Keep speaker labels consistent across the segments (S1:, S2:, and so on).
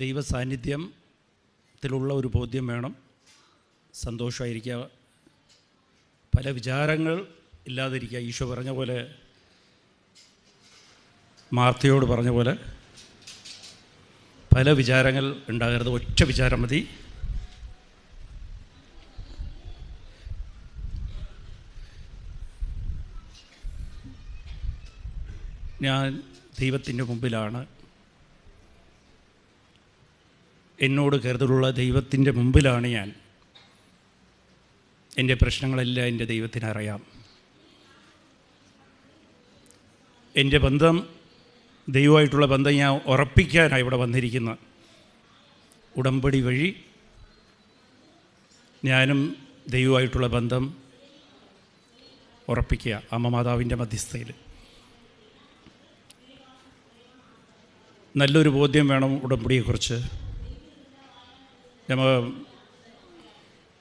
S1: ദൈവ സാന്നിധ്യത്തിലുള്ള ഒരു ബോധ്യം വേണം. സന്തോഷമായിരിക്കുക, പല വിചാരങ്ങൾ ഇല്ലാതിരിക്കുക. ഈശോ പറഞ്ഞ പോലെ, മാർത്തയോട് പറഞ്ഞ പോലെ, പല വിചാരങ്ങൾ ഉണ്ടാകരുത്, ഒറ്റ വിചാരം മതി. ഞാൻ ദൈവത്തിൻ്റെ മുമ്പിലാണ്, എന്നോട് കരുതലുള്ള ദൈവത്തിൻ്റെ മുമ്പിലാണ് ഞാൻ. എൻ്റെ പ്രശ്നങ്ങളെല്ലാം എൻ്റെ ദൈവത്തിനറിയാം. എൻ്റെ ബന്ധം, ദൈവമായിട്ടുള്ള ബന്ധം ഞാൻ ഉറപ്പിക്കാനാണ് ഇവിടെ വന്നിരിക്കുന്ന. ഉടമ്പടി വഴി ഞാനും ദൈവമായിട്ടുള്ള ബന്ധം ഉറപ്പിക്കുക, അമ്മ മാതാവിൻ്റെ മധ്യസ്ഥയിൽ. നല്ലൊരു ബോധ്യം വേണം ഉടമ്പടിയെക്കുറിച്ച്. നമ്മൾ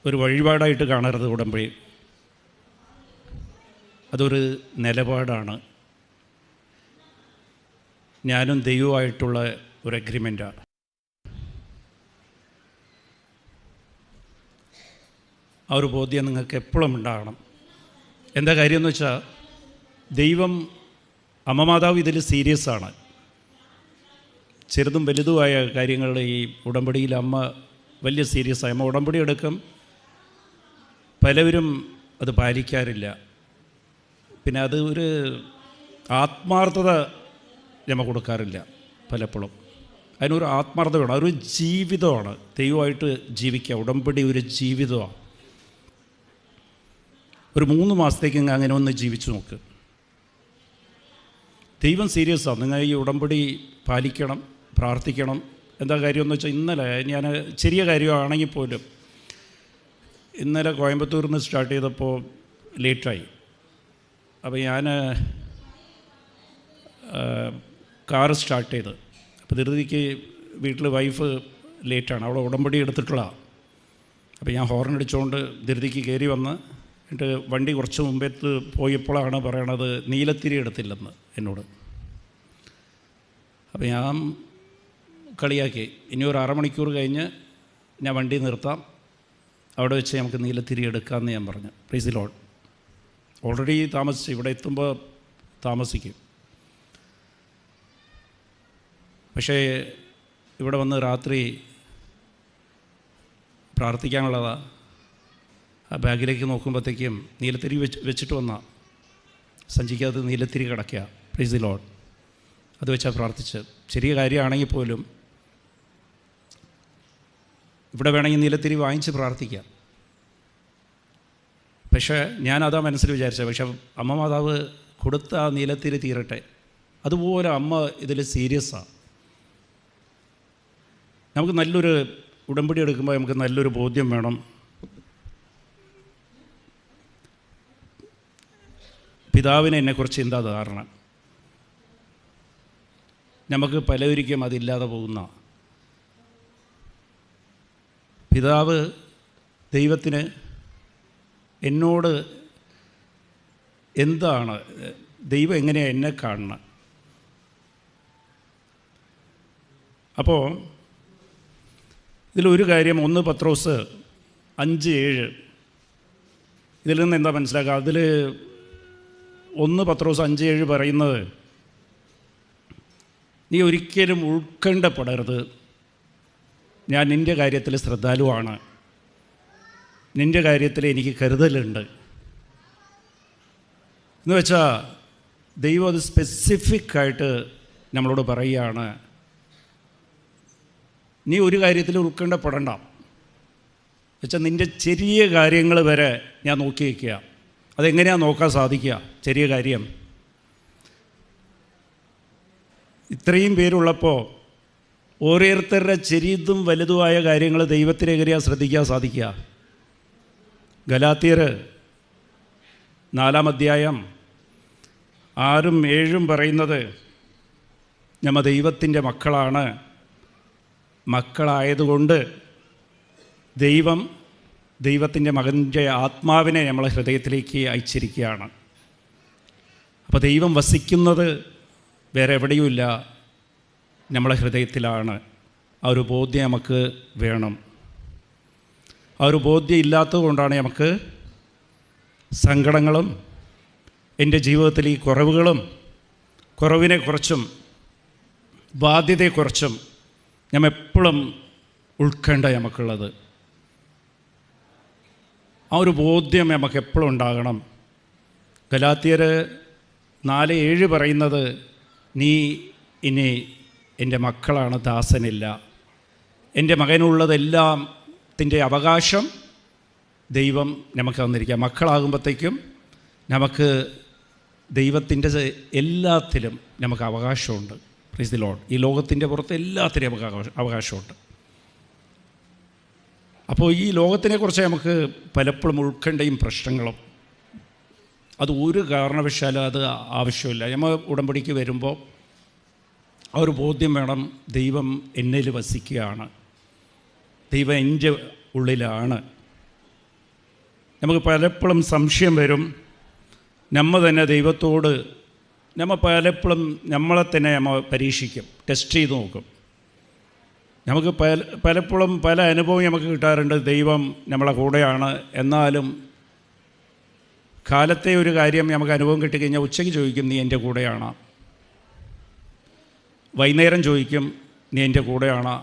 S1: ഒരു വഴിപാടായിട്ട് കാണരുത് ഉടമ്പടി, അതൊരു നിലപാടാണ്. ഞാനും ദൈവമായിട്ടുള്ള ഒരു അഗ്രിമെൻ്റാണ്. ആ ഒരു ബോധ്യം നിങ്ങൾക്ക് എപ്പോഴും ഉണ്ടാകണം. എന്താ കാര്യമെന്ന് വെച്ചാൽ, ദൈവം, അമ്മ മാതാവ് ഇതിൽ സീരിയസ് ആണ്. ചെറുതും വലുതുമായ കാര്യങ്ങൾ ഈ ഉടമ്പടിയിൽ അമ്മ വലിയ സീരിയസായി. അമ്മ ഉടമ്പടി എടുക്കും, പലവരും അത് പാലിക്കാറില്ല. പിന്നെ അത് ഒരു ആത്മാർത്ഥത നമ്മൾ കൊടുക്കാറില്ല പലപ്പോഴും. അതിനൊരു ആത്മാർത്ഥത വേണം, അതൊരു ജീവിതമാണ്. ദൈവമായിട്ട് ജീവിക്കുക, ഉടമ്പടി ഒരു ജീവിതമാണ്. ഒരു 3 മാസത്തേക്ക് അങ്ങനെ ഒന്ന് ജീവിച്ചു നോക്ക്. ദൈവം സീരിയസാണ്. നിങ്ങൾ ഈ ഉടമ്പടി പാലിക്കണം, പ്രാർത്ഥിക്കണം. എന്താ കാര്യമെന്ന് വെച്ചാൽ, ഇന്നലെ ഞാൻ, ചെറിയ കാര്യമാണെങ്കിൽ പോലും, ഇന്നലെ കോയമ്പത്തൂരിൽ നിന്ന് സ്റ്റാർട്ട് ചെയ്തപ്പോൾ ലേറ്റായി. അപ്പോൾ ഞാൻ കാറ് സ്റ്റാർട്ട് ചെയ്ത്, അപ്പോൾ ധൃതിക്ക് വീട്ടിൽ വൈഫ് ലേറ്റാണ്, അവിടെ ഉടമ്പടി എടുത്തിട്ടുള്ള. അപ്പോൾ ഞാൻ ഹോർൺ അടിച്ചുകൊണ്ട് ധൃതിക്ക് കയറി വന്ന്, എന്നിട്ട് വണ്ടി കുറച്ച് മുമ്പേത്ത് പോയപ്പോഴാണ് പറയണത് നീലത്തിരി എടുത്തില്ലെന്ന് എന്നോട്. അപ്പോൾ ഞാൻ കളിയാക്കി, ഇനി ഒരു 6 മണിക്കൂർ കഴിഞ്ഞ് ഞാൻ വണ്ടി നിർത്താം, അവിടെ വെച്ച് നമുക്ക് നീലത്തിരി എടുക്കാമെന്ന് ഞാൻ പറഞ്ഞു. Price the Lord. ഓൾറെഡി താമസിച്ചു, ഇവിടെ എത്തുമ്പോൾ താമസിക്കും. പക്ഷേ ഇവിടെ വന്ന് രാത്രി പ്രാർത്ഥിക്കാനുള്ളതാണ്. ആ ബാഗിലേക്ക് നോക്കുമ്പോഴത്തേക്കും നീലത്തിരി വെച്ചിട്ട് വന്നാൽ സഞ്ചിക്കകത്ത് നീലത്തിരി കിടക്കുക. Price the Lord. അത് വെച്ചാൽ പ്രാർത്ഥിച്ച്. ചെറിയ കാര്യമാണെങ്കിൽ പോലും ഇവിടെ വേണമെങ്കിൽ നീലത്തിരി വാങ്ങിച്ച് പ്രാർത്ഥിക്കാം. പക്ഷേ ഞാനതാ മനസ്സിൽ വിചാരിച്ചത്. പക്ഷെ അമ്മ മാതാവ് കൊടുത്ത ആ നീലത്തിരി തീരട്ടെ. അതുപോലെ അമ്മ ഇതിൽ സീരിയസാണ്. നമുക്ക് നല്ലൊരു ഉടമ്പടി എടുക്കുമ്പോൾ നമുക്ക് നല്ലൊരു ബോധ്യം വേണം. പിതാവിന് എന്നെക്കുറിച്ച് എന്താ ധാരണ? നമുക്ക് പലവരിക്കും അതില്ലാതെ പോകുന്ന. പിതാവ്, ദൈവത്തിന് എന്നോട് എന്താണ്, ദൈവം എങ്ങനെയാണ് എന്നെ കാണുന്നത്? അപ്പോൾ ഇതിലൊരു കാര്യം, 1 പത്രോസ് 5:7, ഇതിൽ നിന്ന് എന്താ മനസ്സിലാക്കുക? അതിൽ 1 പത്രോസ് 5:7 പറയുന്നത്, നീ ഒരിക്കലും ഉത്കണ്ഠപ്പെടരുത്, ഞാൻ നിൻ്റെ കാര്യത്തിൽ ശ്രദ്ധാലുവാണ്, നിൻ്റെ കാര്യത്തിൽ എനിക്ക് കരുതലുണ്ട് എന്ന് വെച്ചാൽ, ദൈവം അത് സ്പെസിഫിക്കായിട്ട് നമ്മളോട് പറയുകയാണ്, നീ ഒരു കാര്യത്തിൽ ഉത്കണ്ഠപ്പെടണ്ട. വെച്ചാൽ നിൻ്റെ ചെറിയ കാര്യങ്ങൾ വരെ ഞാൻ നോക്കി വയ്ക്കുക. അതെങ്ങനെയാണ് നോക്കാൻ സാധിക്കുക? ചെറിയ കാര്യം ഇത്രയും പേരുള്ളപ്പോൾ ഓരോരുത്തരുടെ ചെറിയതും വലുതുമായ കാര്യങ്ങൾ ദൈവത്തിന് എങ്ങനെയാണ് ശ്രദ്ധിക്കാൻ സാധിക്കുക? ഗലാത്യർ 4-ാം അധ്യായം 6-ഉം 7-ഉം പറയുന്നത്, നമ്മൾ ദൈവത്തിൻ്റെ മക്കളാണ്, മക്കളായതുകൊണ്ട് ദൈവത്തിൻ്റെ മകൻ്റെ ആത്മാവിനെ നമ്മളെ ഹൃദയത്തിലേക്ക് അയച്ചിരിക്കുകയാണ്. അപ്പോൾ ദൈവം വസിക്കുന്നത് വേറെ എവിടെയുമില്ല, നമ്മളെ ഹൃദയത്തിലാണ്. ആ ഒരു ബോധ്യം നമുക്ക് വേണം. ആ ഒരു ബോധ്യം ഇല്ലാത്തത് കൊണ്ടാണ് നമുക്ക് സങ്കടങ്ങളും എൻ്റെ ജീവിതത്തിൽ ഈ കുറവിനെക്കുറിച്ചും ബാധ്യതയെക്കുറിച്ചും ഞാൻ എപ്പോഴും ഉൾക്കേണ്ട നമുക്കുള്ളത്. ആ ഒരു ബോധ്യം നമുക്ക് എപ്പോഴും ഉണ്ടാകണം. ഗലാത്യർ 4:7 പറയുന്നത്, നീ ഇനി എൻ്റെ മക്കളാണ്, ദാസനില്ല. എൻ്റെ മകനുള്ളതെല്ലാം ത്തിൻ്റെ അവകാശം ദൈവം നമുക്ക് തന്നിരിക്കുക. മക്കളാകുമ്പോഴത്തേക്കും നമുക്ക് ദൈവത്തിൻ്റെ എല്ലാത്തിലും നമുക്ക് അവകാശമുണ്ട്. Price the Lord. ഈ ലോകത്തിൻ്റെ പുറത്ത് എല്ലാത്തിനും നമുക്ക് അവകാശമുണ്ട്. അപ്പോൾ ഈ ലോകത്തിനെക്കുറിച്ച് നമുക്ക് പലപ്പോഴും ഉൾക്കേണ്ടയും പ്രശ്നങ്ങളും, അത് ഒരു കാരണവശാലും അത് ആവശ്യമില്ല. നമ്മൾ ഉടമ്പടിക്ക് വരുമ്പോൾ ആ ഒരു ബോധ്യം വേണം, ദൈവം എന്നിൽ വസിക്കുകയാണ്, ദൈവം എൻ്റെ ഉള്ളിലാണ്. നമുക്ക് പലപ്പോഴും സംശയം വരും. നമ്മൾ തന്നെ ദൈവത്തോട് നമ്മൾ പലപ്പോഴും നമ്മളെ തന്നെ നമ്മൾ പരീക്ഷിക്കും, ടെസ്റ്റ് ചെയ്ത് നോക്കും. നമുക്ക് പലപ്പോഴും പല അനുഭവം നമുക്ക് കിട്ടാറുണ്ട്, ദൈവം നമ്മളെ കൂടെയാണ്. എന്നാലും കാലത്തെ ഒരു കാര്യം നമുക്ക് അനുഭവം കിട്ടിക്കഴിഞ്ഞാൽ ഉച്ചയ്ക്ക് ചോദിക്കും, നീ എൻ്റെ കൂടെയാണ്. വൈകുന്നേരം ചോദിക്കും, നീ എൻ്റെ കൂടെയാണ്.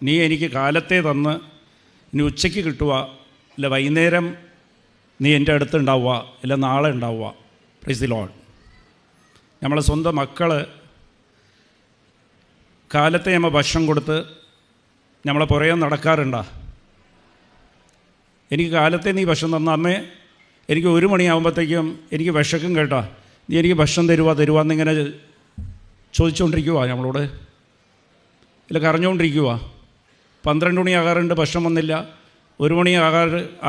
S1: നീ എനിക്ക് കാലത്തെ തന്ന് ഇനി ഉച്ചയ്ക്ക് കിട്ടുക, അല്ല വൈകുന്നേരം നീ എൻ്റെ അടുത്തുണ്ടാവുക, അല്ല നാളെ ഉണ്ടാവുക. Price the Lord. നമ്മളെ സ്വന്തം മക്കൾ കാലത്തെ നമ്മൾ ഭക്ഷണം കൊടുത്ത് നമ്മളെ പുറകെ നടക്കാറുണ്ടോ? എനിക്ക് കാലത്തെ നീ ഭക്ഷണം തന്ന അമ്മേ, എനിക്ക് 1 മണിയാകുമ്പോഴത്തേക്കും എനിക്ക് വിശക്കും കേട്ടോ, നീ എനിക്ക് ഭക്ഷണം തരുവാന്നിങ്ങനെ ചോദിച്ചുകൊണ്ടിരിക്കുക നമ്മളോട്, ഇല്ല കരഞ്ഞുകൊണ്ടിരിക്കുക. 12 മണി ആകാറുണ്ട്, ഭക്ഷണം വന്നില്ല. 1 മണി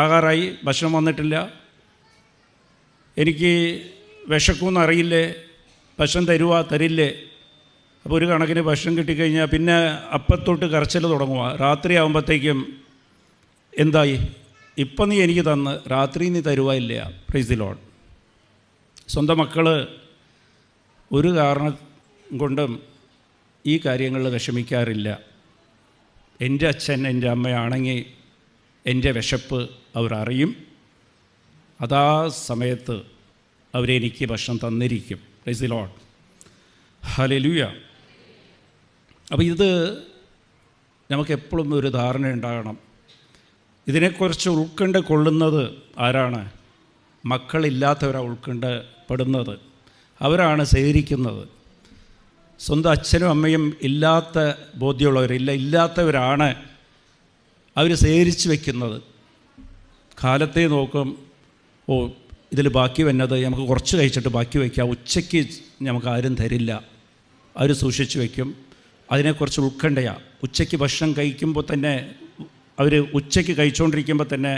S1: ആകാറായി, ഭക്ഷണം വന്നിട്ടില്ല. എനിക്ക് വിശക്കുമെന്ന് അറിയില്ലേ, ഭക്ഷണം തരില്ലേ? അപ്പോൾ ഒരു കണക്കിന് ഭക്ഷണം കിട്ടിക്കഴിഞ്ഞാൽ പിന്നെ അപ്പത്തൊട്ട് കരച്ചിൽ തുടങ്ങുക. രാത്രി ആകുമ്പോഴത്തേക്കും എന്തായി, ഇപ്പം നീ എനിക്ക് തന്ന് രാത്രി നീ തരുവായില്ല. Price the Lord. സ്വന്തം മക്കൾ ഒരു കാരണം കൊണ്ടും ഈ കാര്യങ്ങളിൽ വിഷമിക്കാറില്ല. എൻ്റെ അച്ഛൻ എൻ്റെ അമ്മയാണെങ്കിൽ എൻ്റെ വിശപ്പ് അവരറിയും, അതാ സമയത്ത് അവരെനിക്ക് ഭക്ഷണം തന്നിരിക്കും. Praise the lord. ഹല്ലേലൂയ. അപ്പോൾ ഇത് നമുക്കെപ്പോഴും ഒരു ധാരണ ഉണ്ടാകണം. ഇതിനെക്കുറിച്ച് കൊള്ളുന്നത് ആരാണ്? മക്കളില്ലാത്തവരാണ് ഉൾക്കൊണ്ടപ്പെടുന്നത്, അവരാണ് സ്വീകരിക്കുന്നത്. സ്വന്തം അച്ഛനും അമ്മയും ഇല്ലാത്ത ഇല്ലാത്തവരാണ് അവർ സ്വീകരിച്ച് വയ്ക്കുന്നത്. കാലത്തെ നോക്കും, ഓ ഇതിൽ ബാക്കി വന്നത് നമുക്ക് കുറച്ച് കഴിച്ചിട്ട് ബാക്കി വയ്ക്കാം, ഉച്ചയ്ക്ക് നമുക്ക് ആരും തരില്ല, അവർ സൂക്ഷിച്ച് വയ്ക്കും. അതിനെക്കുറിച്ച് ഉൾക്കണ്ടയാണ്. ഉച്ചയ്ക്ക് ഭക്ഷണം കഴിക്കുമ്പോൾ തന്നെ അവർ ഉച്ചയ്ക്ക് കഴിച്ചുകൊണ്ടിരിക്കുമ്പോൾ തന്നെ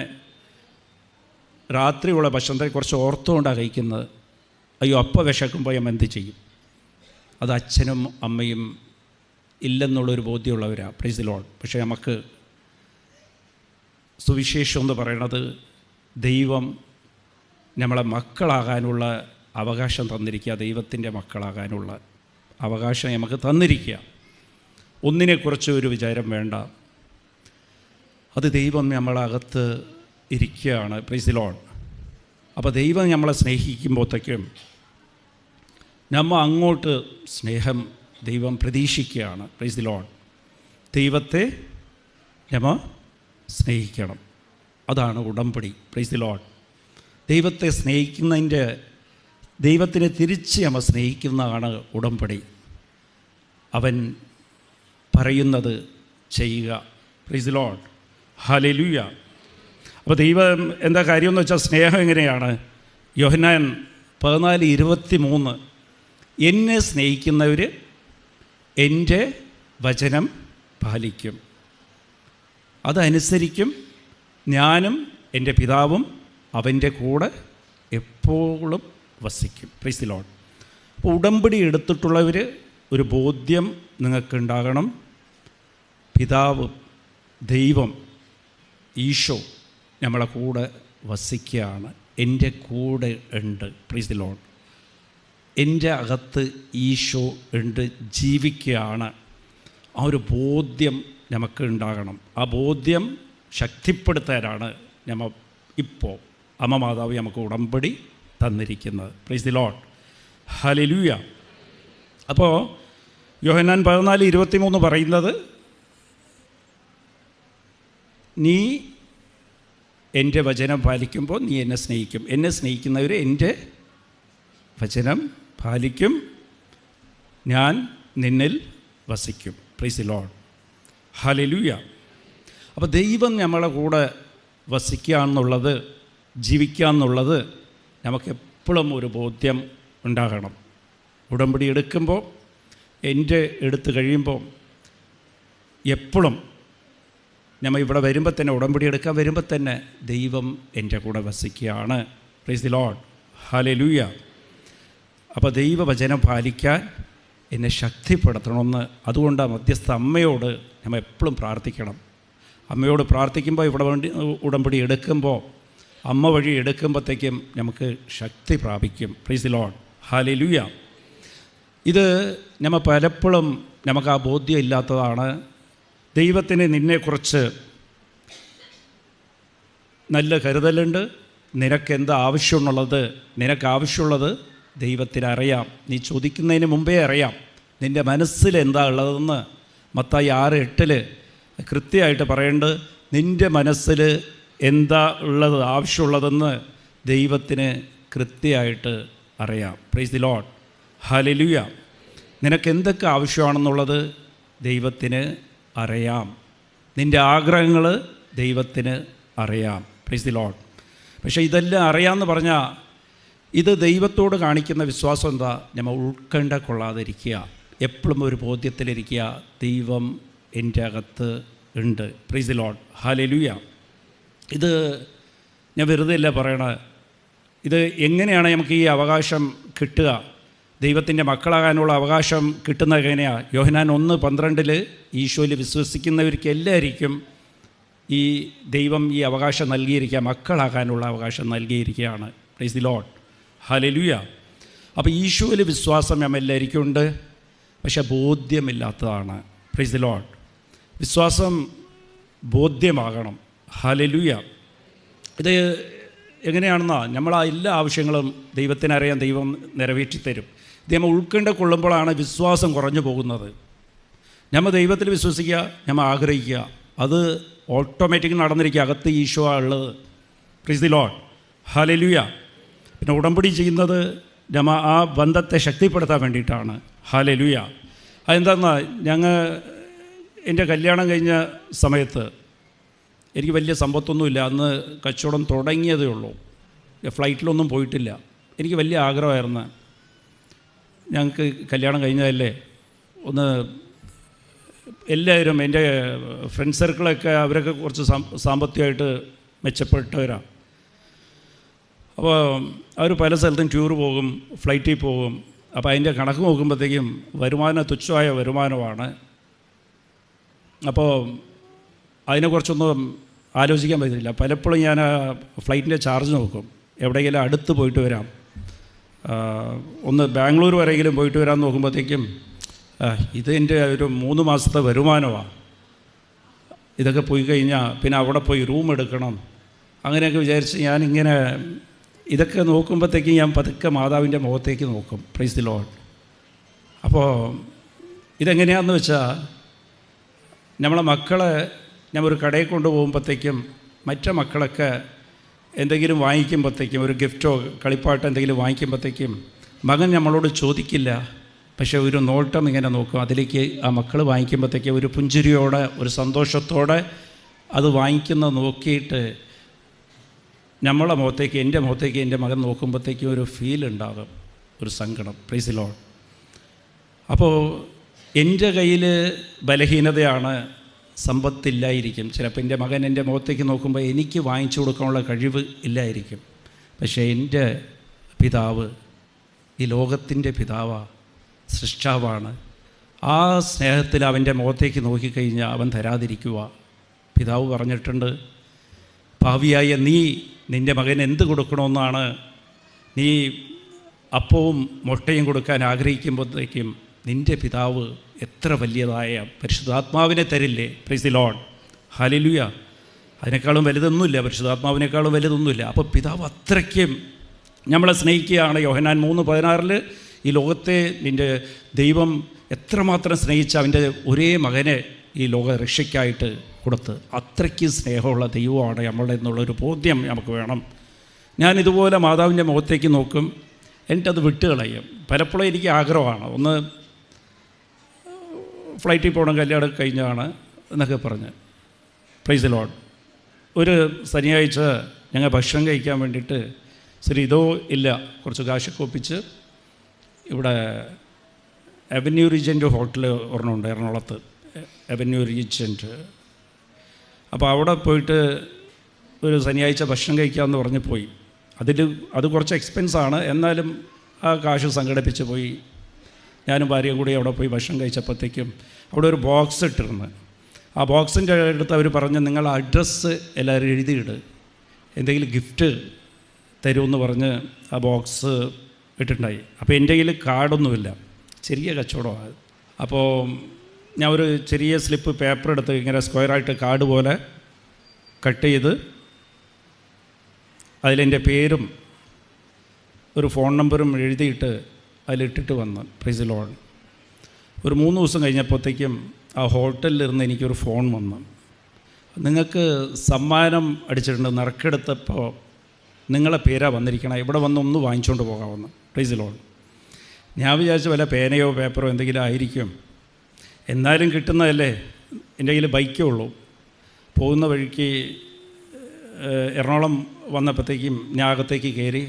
S1: രാത്രിയുള്ള ഭക്ഷണത്തെക്കുറിച്ച് ഓർത്തുകൊണ്ടാണ് കഴിക്കുന്നത്. അയ്യോ അപ്പം വിശക്കുമ്പോൾ ഞാൻ എന്ത് ചെയ്യും? അത് അച്ഛനും അമ്മയും ഇല്ലെന്നുള്ളൊരു ബോധ്യമുള്ളവരാണ്. Praise the lord. പക്ഷേ നമുക്ക് സുവിശേഷം എന്ന് പറയണത് ദൈവം നമ്മളെ മക്കളാകാനുള്ള അവകാശം തന്നിരിക്കുക, ദൈവത്തിൻ്റെ മക്കളാകാനുള്ള അവകാശം നമുക്ക് തന്നിരിക്കുക. ഒന്നിനെക്കുറിച്ച് ഒരു വിചാരം വേണ്ട, അത് ദൈവം നമ്മളകത്ത് ഇരിക്കുകയാണ്. Praise the lord. അപ്പോൾ ദൈവം നമ്മളെ സ്നേഹിക്കുമ്പോഴത്തേക്കും നമ്മൾ അങ്ങോട്ട് സ്നേഹം ദൈവം പ്രതീക്ഷിക്കുകയാണ്. Praise the lord. ദൈവത്തെ നമ്മൾ സ്നേഹിക്കണം, അതാണ് ഉടമ്പടി. Praise the lord. ദൈവത്തെ സ്നേഹിക്കുന്നതിൻ്റെ, ദൈവത്തിനെ തിരിച്ച് നമ്മൾ സ്നേഹിക്കുന്നതാണ് ഉടമ്പടി. അവൻ പറയുന്നത് ചെയ്യുക. Price the lord. ഹല്ലേലൂയ. അപ്പോൾ ദൈവം എന്താ കാര്യമെന്ന് വെച്ചാൽ സ്നേഹം എങ്ങനെയാണ്? യോഹന്നാൻ 14:23 എന്നെ സ്നേഹിക്കുന്നവർ എൻ്റെ വചനം പാലിക്കും, അതനുസരിക്കും, ഞാനും എൻ്റെ പിതാവും അവൻ്റെ കൂടെ എപ്പോഴും വസിക്കും. Price the lord. അപ്പോൾ ഉടമ്പടി എടുത്തിട്ടുള്ളവർ ഒരു ബോധ്യം നിങ്ങൾക്കുണ്ടാകണം. പിതാവ്, ദൈവം, ഈശോ നമ്മളെ കൂടെ വസിക്കുകയാണ്, എൻ്റെ കൂടെ ഉണ്ട്. Price the Lord. എൻ്റെ അകത്ത് ഈശോ ഉണ്ട്, ജീവിക്കുകയാണ്. ആ ഒരു ബോധ്യം നമുക്ക് ഉണ്ടാകണം. ആ ബോധ്യം ശക്തിപ്പെടുത്താനാണ് നമ്മൾ ഇപ്പോൾ അമ്മ മാതാവ് നമുക്ക് ഉടമ്പടി തന്നിരിക്കുന്നത്. Price the lord. ഹല്ലേലൂയ. അപ്പോൾ യോഹന്നാൻ 14:23 പറയുന്നത്, നീ എൻ്റെ വചനം പാലിക്കുമ്പോൾ നീ എന്നെ സ്നേഹിക്കും, എന്നെ സ്നേഹിക്കുന്നവർ എൻ്റെ വചനം പാലിക്കും, ഞാൻ നിന്നിൽ വസിക്കും. Price the lord. ഹല്ലേലൂയ. അപ്പോൾ ദൈവം നമ്മളെ കൂടെ വസിക്കുക എന്നുള്ളത്, ജീവിക്കുക എന്നുള്ളത് നമുക്കെപ്പോഴും ഒരു ബോധ്യം ഉണ്ടാകണം. ഉടമ്പടി എടുക്കുമ്പോൾ, എൻ്റെ എടുത്തു കഴിയുമ്പോൾ, എപ്പോഴും നമ്മൾ ഇവിടെ വരുമ്പോൾ തന്നെ, ഉടമ്പടി എടുക്കാൻ വരുമ്പോൾ തന്നെ ദൈവം എൻ്റെ കൂടെ വസിക്കുകയാണ്. Praise the lord. ഹല്ലേലൂയ. അപ്പോൾ ദൈവവചനം പാലിക്കാൻ എന്നെ ശക്തിപ്പെടുത്തണമെന്ന്, അതുകൊണ്ട് മധ്യസ്ഥ അമ്മയോട് നമ്മൾ എപ്പോഴും പ്രാർത്ഥിക്കണം. അമ്മയോട് പ്രാർത്ഥിക്കുമ്പോൾ, ഇവിടെ വേണ്ടി ഉടമ്പടി എടുക്കുമ്പോൾ, അമ്മ വഴി എടുക്കുമ്പോഴത്തേക്കും നമുക്ക് ശക്തി പ്രാപിക്കും. Price the lord. ഹല്ലേലൂയ. ഇത് നമ്മൾ പലപ്പോഴും നമുക്ക് ആ ബോധ്യം ഇല്ലാത്തതാണ്. ദൈവത്തിന് നിന്നെക്കുറിച്ച് നല്ല കരുതലുണ്ട്. നിനക്കെന്താ ആവശ്യമുള്ളത് ദൈവത്തിന് അറിയാം. നീ ചോദിക്കുന്നതിന് മുമ്പേ അറിയാം. നിൻ്റെ മനസ്സിൽ എന്താ ഉള്ളതെന്ന് മത്തായി 6:8 കൃത്യമായിട്ട് പറയേണ്ടത്, നിൻ്റെ മനസ്സിൽ എന്താ ഉള്ളത്, ആവശ്യമുള്ളതെന്ന് ദൈവത്തിന് കൃത്യമായിട്ട് അറിയാം. Price the lord. ഹല്ലേലൂയ. നിനക്ക് എന്തൊക്കെ ആവശ്യമാണെന്നുള്ളത് ദൈവത്തിന് അറിയാം. നിൻ്റെ ആഗ്രഹങ്ങൾ ദൈവത്തിന് അറിയാം. Price the lord. പക്ഷേ ഇതെല്ലാം അറിയാമെന്ന് പറഞ്ഞാൽ, ഇത് ദൈവത്തോട് കാണിക്കുന്ന വിശ്വാസം എന്താ? നമ്മൾ ഉൾക്കണ്ട കൊള്ളാതിരിക്കുക, എപ്പോഴും ഒരു ബോധ്യത്തിലിരിക്കുക, ദൈവം എൻ്റെ അകത്ത് ഉണ്ട്. Price the lord. ഹല്ലേലൂയ. ഇത് ഞാൻ വെറുതെ അല്ല പറയണത്. ഇത് എങ്ങനെയാണ് നമുക്ക് ഈ അവകാശം കിട്ടുക? ദൈവത്തിൻ്റെ മക്കളാകാനുള്ള അവകാശം കിട്ടുന്നത് എങ്ങനെയാണ്? യോഹന്നാൻ 1:12 ഈശോയിൽ വിശ്വസിക്കുന്നവർക്ക് എല്ലാവർക്കും ഈ ദൈവം ഈ അവകാശം നൽകിയിരിക്കുക, മക്കളാകാനുള്ള അവകാശം നൽകിയിരിക്കുകയാണ്. Price the lord. ഹല്ലേലൂയ. അപ്പോൾ ഈശോയിൽ വിശ്വാസം എല്ലാവർക്കും ഉണ്ട്, പക്ഷേ ബോധ്യമില്ലാത്തതാണ്. Price the Lord. വിശ്വാസം ബോധ്യമാകണം. ഹല്ലേലൂയ. ഇത് എങ്ങനെയാണെന്നാ, നമ്മളാ എല്ലാ ആവശ്യങ്ങളും ദൈവത്തിനറിയാം, ദൈവം നിറവേറ്റിത്തരും. ഇത് നമ്മൾ ഉൾക്കൊണ്ട കൊള്ളുമ്പോഴാണ് വിശ്വാസം കുറഞ്ഞു പോകുന്നത്. നമ്മൾ ദൈവത്തിൽ വിശ്വസിക്കുക, നമ്മൾ ആഗ്രഹിക്കുക, അത് ഓട്ടോമാറ്റിക് നടന്നിരിക്കുക. അകത്ത് ഈശോ ഉള്ളത്. Price the lord. ഹല്ലേലൂയ. പിന്നെ ഉടമ്പടി ചെയ്യുന്നത് നമ്മൾ ആ ബന്ധത്തെ ശക്തിപ്പെടുത്താൻ വേണ്ടിയിട്ടാണ്. ഹല്ലേലൂയ. അതെന്താണെന്നാ, എൻ്റെ കല്യാണം കഴിഞ്ഞ സമയത്ത് എനിക്ക് വലിയ സമ്പത്തൊന്നുമില്ല. അന്ന് കച്ചവടം തുടങ്ങിയതേ ഉള്ളൂ. ഫ്ലൈറ്റിലൊന്നും പോയിട്ടില്ല. എനിക്ക് വലിയ ആഗ്രഹമായിരുന്നു, ഞങ്ങൾക്ക് കല്യാണം കഴിഞ്ഞതല്ലേ, ഒന്ന് എല്ലാവരും എൻ്റെ ഫ്രണ്ട് സർക്കിളൊക്കെ അവരൊക്കെ കുറച്ച് സാമ്പത്തികമായിട്ട് മെച്ചപ്പെട്ടവരാണ്. അപ്പോൾ അവർ പല സ്ഥലത്തും ടൂർ പോകും, ഫ്ലൈറ്റിൽ പോകും. അപ്പോൾ അതിൻ്റെ കണക്ക് നോക്കുമ്പോഴത്തേക്കും വരുമാനം തുച്ഛമായ വരുമാനമാണ്. അപ്പോൾ അതിനെക്കുറിച്ചൊന്നും ആലോചിക്കാൻ പറ്റില്ല. പലപ്പോഴും ഞാൻ ഫ്ലൈറ്റിൻ്റെ ചാർജ് നോക്കും, എവിടെയെങ്കിലും അടുത്ത് പോയിട്ട് വരാം, ഒന്ന് ബാംഗ്ലൂർ വരെയെങ്കിലും പോയിട്ട് വരാമെന്ന് നോക്കുമ്പോഴത്തേക്കും ഇത് എൻ്റെ ഒരു 3 മാസത്തെ വരുമാനമാണ്. ഇതൊക്കെ പോയി കഴിഞ്ഞാൽ പിന്നെ അവിടെ പോയി റൂം എടുക്കണം, അങ്ങനെയൊക്കെ വിചാരിച്ച് ഞാനിങ്ങനെ ഇതൊക്കെ നോക്കുമ്പോഴത്തേക്കും ഞാൻ പതുക്കെ മാതാവിൻ്റെ മുഖത്തേക്ക് നോക്കും. Price the lord. അപ്പോൾ ഇതെങ്ങനെയാണെന്ന് വെച്ചാൽ, നമ്മളെ മക്കളെ ഞാൻ ഒരു കടയിൽ കൊണ്ടുപോകുമ്പോഴത്തേക്കും മറ്റു മക്കളൊക്കെ എന്തെങ്കിലും വാങ്ങിക്കുമ്പോഴത്തേക്കും, ഒരു ഗിഫ്റ്റോ കളിപ്പാട്ടോ എന്തെങ്കിലും വാങ്ങിക്കുമ്പോഴത്തേക്കും മകൻ നമ്മളോട് ചോദിക്കില്ല, പക്ഷേ ഒരു നോട്ടം ഇങ്ങനെ നോക്കും. അതിലേക്ക് ആ മക്കൾ വാങ്ങിക്കുമ്പോഴത്തേക്കും ഒരു പുഞ്ചിരിയോടെ, ഒരു സന്തോഷത്തോടെ അത് വാങ്ങിക്കുന്ന നോക്കിയിട്ട് നമ്മളെ മുഖത്തേക്ക്, എൻ്റെ മുഖത്തേക്ക് എൻ്റെ മകൻ നോക്കുമ്പോഴത്തേക്കും ഒരു ഫീൽ ഉണ്ടാകും, ഒരു സങ്കടം. Price the lord. അപ്പോൾ എൻ്റെ കയ്യിൽ ബലഹീനതയാണ്, സമ്പത്തില്ലായിരിക്കും. ചിലപ്പോൾ എൻ്റെ മകൻ എൻ്റെ മുഖത്തേക്ക് നോക്കുമ്പോൾ എനിക്ക് വാങ്ങിച്ചു കൊടുക്കാനുള്ള കഴിവ് ഇല്ലായിരിക്കും. പക്ഷേ എൻ്റെ പിതാവ് ഈ ലോകത്തിൻ്റെ പിതാവാണ്, സൃഷ്ടാവാണ്. ആ സ്നേഹത്തിൽ അവൻ്റെ മുഖത്തേക്ക് നോക്കിക്കഴിഞ്ഞാൽ അവൻ തരാതിരിക്കുക. പിതാവ് പറഞ്ഞിട്ടുണ്ട്, പാവിയായ നീ നിൻ്റെ മകൻ എന്ത് കൊടുക്കണമെന്നാണ് നീ അപ്പവും മുട്ടയും കൊടുക്കാൻ ആഗ്രഹിക്കുമ്പോഴത്തേക്കും നിൻ്റെ പിതാവ് എത്ര വലിയതായ പരിശുദ്ധാത്മാവിനെ തരില്ലേ? Price the lord, hallelujah. അതിനേക്കാളും വലുതൊന്നുമില്ല, പരിശുദ്ധാത്മാവിനേക്കാളും വലുതൊന്നുമില്ല. അപ്പോൾ പിതാവ് അത്രയ്ക്കും നമ്മളെ സ്നേഹിക്കുകയാണ്. യോഹന്നാൻ 3:16 ഈ ലോകത്തെ നിൻ്റെ ദൈവം എത്രമാത്രം സ്നേഹിച്ച അവൻ്റെ ഒരേ മകനെ ഈ ലോക രക്ഷയ്ക്കായിട്ട് കൊടുത്ത്, അത്രയ്ക്ക് സ്നേഹമുള്ള ദൈവമാണ് നമ്മളുടെ എന്നുള്ളൊരു ബോധ്യം നമുക്ക് വേണം. ഞാനിതുപോലെ മാതാവിൻ്റെ മുഖത്തേക്ക് നോക്കും, എനിക്കത് വിട്ടുകളയും. പലപ്പോഴും എനിക്ക് ആഗ്രഹമാണ്, ഒന്ന് ഫ്ലൈറ്റിൽ പോകണം, കല്യാണം കഴിഞ്ഞാണ് എന്നൊക്കെ പറഞ്ഞ്. Price the Lord. ഒരു ശനിയാഴ്ച ഞങ്ങൾ ഭക്ഷണം കഴിക്കാൻ വേണ്ടിയിട്ട് ഇതോ ഇല്ല കുറച്ച് കാശൊക്കെ ഒപ്പിച്ച് ഇവിടെ അവന്യൂ റീജൻറ്റ് ഹോട്ടൽ ഒരെണ്ണമുണ്ട് എറണാകുളത്ത്, അവന്യൂ റീജൻറ്റ്. അപ്പോൾ അവിടെ പോയിട്ട് ഒരു ശനിയാഴ്ച ഭക്ഷണം കഴിക്കാമെന്ന് പറഞ്ഞ് പോയി. അത് കുറച്ച് എക്സ്പെൻസാണ്, എന്നാലും ആ കാശ് സംഘടിപ്പിച്ച് പോയി. ഞാനും ഭാര്യയും കൂടി അവിടെ പോയി ഭക്ഷണം കഴിച്ചപ്പോഴത്തേക്കും അവിടെ ഒരു ബോക്സ് ഇട്ടിരുന്നു. ആ ബോക്സിൻ്റെ അടുത്ത് അവർ പറഞ്ഞ്, നിങ്ങൾ അഡ്രസ്സ് എല്ലാവരും എഴുതിയിട്, എന്തെങ്കിലും ഗിഫ്റ്റ് തരുമെന്ന് പറഞ്ഞ് ആ ബോക്സ് ഇട്ടിട്ടുണ്ടായി. അപ്പോൾ എൻ്റെ കയ്യിൽ കാർഡൊന്നുമില്ല, ചെറിയ കച്ചവടമാണ്. അപ്പോൾ ഞാൻ ഒരു ചെറിയ സ്ലിപ്പ് പേപ്പർ എടുത്ത് ഇങ്ങനെ സ്ക്വയറായിട്ട് കാർഡ് പോലെ കട്ട് ചെയ്ത് അതിലെൻ്റെ പേരും ഒരു ഫോൺ നമ്പറും എഴുതിയിട്ട് അതിലിട്ടിട്ട് വന്ന്. Price the Lord. ഒരു 3 ദിവസം കഴിഞ്ഞപ്പോഴത്തേക്കും ആ ഹോട്ടലിലിരുന്ന് എനിക്കൊരു ഫോൺ വന്നു, നിങ്ങൾക്ക് സമ്മാനം അടിച്ചിട്ടുണ്ട്, നറുക്കെടുത്തപ്പോൾ നിങ്ങളെ പേരാണ് വന്നിരിക്കണം, ഇവിടെ വന്ന് ഒന്ന് വാങ്ങിച്ചുകൊണ്ട് പോകാമെന്ന്. Price the Lord. ഞാൻ വിചാരിച്ച വല്ല പേനയോ പേപ്പറോ എന്തെങ്കിലും ആയിരിക്കും, എന്നാലും കിട്ടുന്നതല്ലേ. എൻ്റെ കയ്യിൽ ബൈക്കേ ഉള്ളൂ. പോകുന്ന വഴിക്ക് എറണാകുളം വന്നപ്പോഴത്തേക്കും ഞാൻ അകത്തേക്ക് കയറി,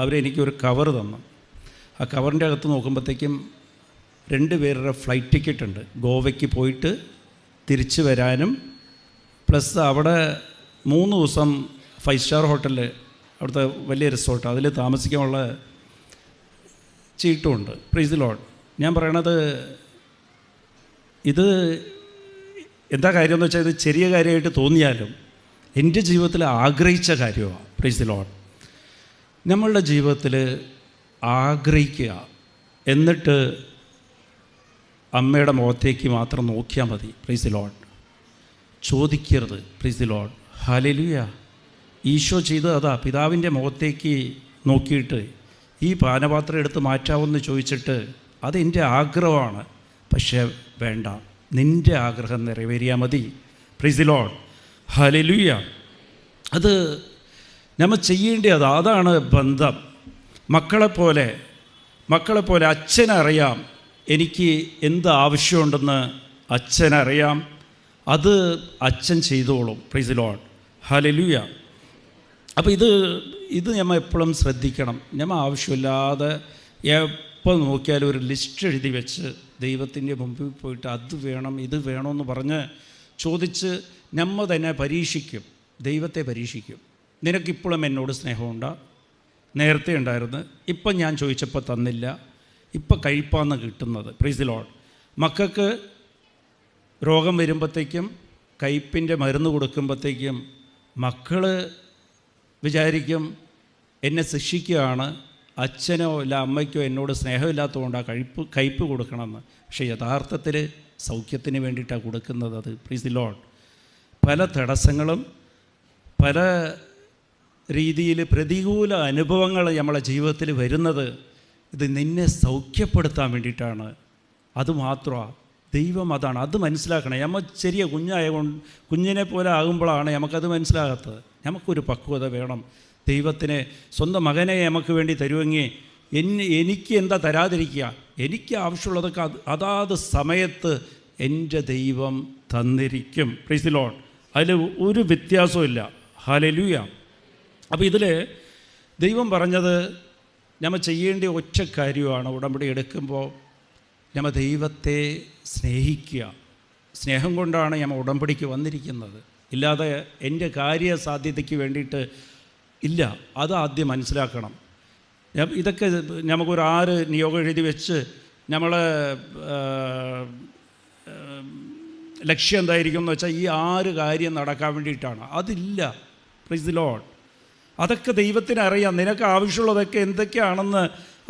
S1: അവരെനിക്കൊരു കവർ തന്നു. ആ കവറിൻ്റെ അകത്ത് നോക്കുമ്പോഴത്തേക്കും 2 പേരുടെ ഫ്ലൈറ്റ് ടിക്കറ്റ് ഉണ്ട്, ഗോവയ്ക്ക് പോയിട്ട് തിരിച്ച് വരാനും പ്ലസ് അവിടെ 3 ദിവസം 5 സ്റ്റാർ ഹോട്ടലിൽ, അവിടുത്തെ വലിയ റിസോർട്ട്, അതിൽ താമസിക്കാനുള്ള ചീട്ടുമുണ്ട്. Price the Lord. ഞാൻ പറയണത് ഇത് എന്താ കാര്യം എന്ന് വെച്ചാൽ, ഇത് ചെറിയ കാര്യമായിട്ട് തോന്നിയാലും എൻ്റെ ജീവിതത്തിൽ ആഗ്രഹിച്ച കാര്യമാണ്. Praise the lord. നമ്മളുടെ ജീവിതത്തിൽ ആഗ്രഹിക്കുക, എന്നിട്ട് അമ്മയുടെ മുഖത്തേക്ക് മാത്രം നോക്കിയാൽ മതി. Praise the lord. ചോദിക്കരുത്. Praise the lord, hallelujah. Eesho ചെയ്തത് അതാ, പിതാവിൻ്റെ മുഖത്തേക്ക് നോക്കിയിട്ട് ഈ പാനപാത്രം എടുത്ത് മാറ്റാമെന്ന് ചോദിച്ചിട്ട്, അതെൻ്റെ ആഗ്രഹമാണ്, പക്ഷേ വേണ്ട, നിൻ്റെ ആഗ്രഹം നിറവേറിയാൽ മതി. Praise the lord, hallelujah. അത് നമ്മൾ ചെയ്യേണ്ടത് അതാണ് ബന്ധം. മക്കളെപ്പോലെ അച്ഛനറിയാം എനിക്ക് എന്ത് ആവശ്യമുണ്ടെന്ന് അച്ഛനറിയാം, അത് അച്ഛൻ ചെയ്തോളും. Price the lord, hallelujah. അപ്പോൾ ഇത് നമ്മൾ എപ്പോഴും ശ്രദ്ധിക്കണം. നമ്മൾ ആവശ്യമില്ലാതെ എപ്പോൾ നോക്കിയാലും ഒരു ലിസ്റ്റ് എഴുതി വെച്ച് ദൈവത്തിൻ്റെ മുമ്പിൽ പോയിട്ട് അത് വേണം ഇത് വേണമെന്ന് പറഞ്ഞ് ചോദിച്ച് നമ്മൾ തന്നെ പരീക്ഷിക്കും, ദൈവത്തെ പരീക്ഷിക്കും. നിനക്കിപ്പോഴും എന്നോട് സ്നേഹമുണ്ടോ? നേരത്തെ ഉണ്ടായിരുന്നു, ഇപ്പം ഞാൻ ചോദിച്ചപ്പോൾ തന്നില്ല, ഇപ്പം കഴിപ്പാന്ന് കിട്ടുന്നത്. Price the Lord. മക്കൾക്ക് രോഗം വരുമ്പോഴത്തേക്കും കയ്പിൻ്റെ മരുന്ന് കൊടുക്കുമ്പോഴത്തേക്കും മക്കൾ വിചാരിക്കും എന്നെ ശിക്ഷിക്കുകയാണ്, അച്ഛനോ അല്ല അമ്മയ്ക്കോ എന്നോട് സ്നേഹമില്ലാത്തതുകൊണ്ടാണ് കയ്പ് കൊടുക്കണമെന്ന്. പക്ഷേ യഥാർത്ഥത്തിൽ സൗഖ്യത്തിന് വേണ്ടിയിട്ടാണ് കൊടുക്കുന്നത് അത്. Price the Lord. പല തടസ്സങ്ങളും പല രീതിയിൽ പ്രതികൂല അനുഭവങ്ങൾ നമ്മളെ ജീവിതത്തിൽ വരുന്നത് ഇത് നിന്നെ സൗഖ്യപ്പെടുത്താൻ വേണ്ടിയിട്ടാണ്. അതുമാത്രമാണ് ദൈവം, അതാണ്. അത് മനസ്സിലാക്കണം. നമ്മൾ ചെറിയ കുഞ്ഞിനെ പോലെ ആകുമ്പോഴാണ് നമുക്കത് മനസ്സിലാകാത്തത്. നമുക്കൊരു പക്വത വേണം. ദൈവത്തിന് സ്വന്തം മകനെ നമുക്ക് വേണ്ടി തരുമെങ്കിൽ എനിക്ക് എന്താ തരാതിരിക്കുക? എനിക്ക് ആവശ്യമുള്ളതൊക്കെ അതാത് സമയത്ത് എൻ്റെ ദൈവം തന്നിരിക്കും. Praise the lord. അതിൽ ഒരു വ്യത്യാസവും ഇല്ല. ഹല്ലേലൂയ. അപ്പോൾ ഇതിൽ ദൈവം പറഞ്ഞത് നമ്മൾ ചെയ്യേണ്ട ഒറ്റ കാര്യമാണ്. ഉടമ്പടി എടുക്കുമ്പോൾ നമ്മൾ ദൈവത്തെ സ്നേഹിക്കുക. സ്നേഹം കൊണ്ടാണ് നമ്മൾ ഉടമ്പടിക്ക് വന്നിരിക്കുന്നത്, ഇല്ലാതെ എൻ്റെ കാര്യസാധ്യതയ്ക്ക് വേണ്ടിയിട്ട് ഇല്ല. അത് ആദ്യം മനസ്സിലാക്കണം. ഇതൊക്കെ നമുക്കൊരു 6 നിയോഗം എഴുതി വെച്ച് നമ്മളെ ലക്ഷ്യം എന്തായിരിക്കും എന്ന് വെച്ചാൽ ഈ 6 കാര്യം നടക്കാൻ വേണ്ടിയിട്ടാണ്. അതില്ല. Price the Lord. അതൊക്കെ ദൈവത്തിന് അറിയാം. നിനക്ക് ആവശ്യമുള്ളതൊക്കെ എന്തൊക്കെയാണെന്ന്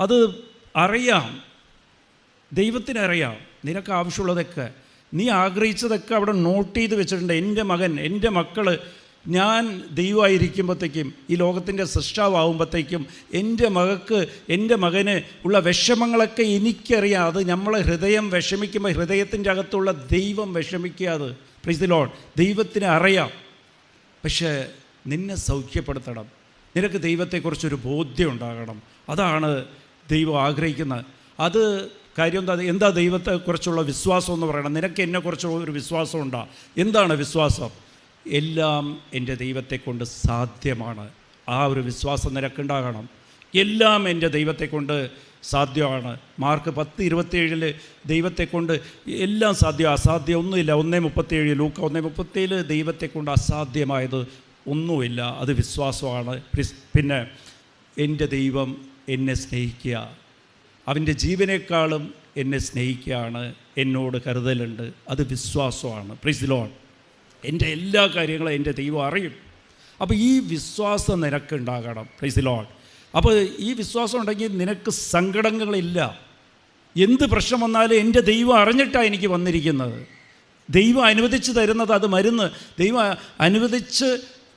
S1: അത് അറിയാം, ദൈവത്തിനറിയാം. നിനക്ക് ആവശ്യമുള്ളതൊക്കെ, നീ ആഗ്രഹിച്ചതൊക്കെ അവിടെ നോട്ട് ചെയ്ത് വെച്ചിട്ടുണ്ട്. എൻ്റെ മകൻ, എൻ്റെ മക്കൾ, ഞാൻ ദൈവമായിരിക്കുമ്പോഴത്തേക്കും, ഈ ലോകത്തിൻ്റെ സൃഷ്ടാവുമ്പോഴത്തേക്കും എൻ്റെ മകന് ഉള്ള വിഷമങ്ങളൊക്കെ എനിക്കറിയാം. അത് നമ്മളെ ഹൃദയം വിഷമിക്കുമ്പോൾ ഹൃദയത്തിൻ്റെ അകത്തുള്ള ദൈവം വിഷമിക്കാതെ, പ്രൈസ് ദി ലോർഡ്, ദൈവത്തിന് അറിയാം. പക്ഷേ നിന്നെ സൗഖ്യപ്പെടുത്തണം, നിനക്ക് ദൈവത്തെക്കുറിച്ചൊരു ബോധ്യം ഉണ്ടാകണം. അതാണ് ദൈവം ആഗ്രഹിക്കുന്നത്. അത് കാര്യം എന്താ ദൈവത്തെക്കുറിച്ചുള്ള വിശ്വാസം എന്ന് പറയണം. നിനക്ക് എന്നെക്കുറിച്ചുള്ള ഒരു വിശ്വാസം ഉണ്ടാ. എന്താണ് വിശ്വാസം? എല്ലാം എൻ്റെ ദൈവത്തെക്കൊണ്ട് സാധ്യമാണ്. ആ ഒരു വിശ്വാസം നിനക്കുണ്ടാകണം. എല്ലാം എൻ്റെ ദൈവത്തെക്കൊണ്ട് സാധ്യമാണ്. മാർക്ക് 10:27 ദൈവത്തെക്കൊണ്ട് എല്ലാം സാധ്യം, അസാധ്യം ഒന്നുമില്ല. 1:37 ലൂക്ക 1:37 ദൈവത്തെക്കൊണ്ട് അസാധ്യമായത് ഒന്നുമില്ല. അത് വിശ്വാസമാണ്. പിന്നെ എൻ്റെ ദൈവം എന്നെ സ്നേഹിക്കുക, അവൻ്റെ ജീവനേക്കാളും എന്നെ സ്നേഹിക്കുകയാണ്, എന്നോട് കരുതലുണ്ട്. അത് വിശ്വാസമാണ്. Price the Lord. എൻ്റെ എല്ലാ കാര്യങ്ങളും എൻ്റെ ദൈവം അറിയും. അപ്പോൾ ഈ വിശ്വാസം നിനക്കുണ്ടാകണം. Price the lord. അപ്പോൾ ഈ വിശ്വാസം ഉണ്ടെങ്കിൽ നിനക്ക് സങ്കടങ്ങളില്ല. എന്ത് പ്രശ്നം വന്നാലും എൻ്റെ ദൈവം അറിഞ്ഞിട്ടാണ് എനിക്ക് വന്നിരിക്കുന്നത്. ദൈവം അനുവദിച്ച് തരുന്നത് അത് മരുന്ന്, ദൈവം അനുവദിച്ച്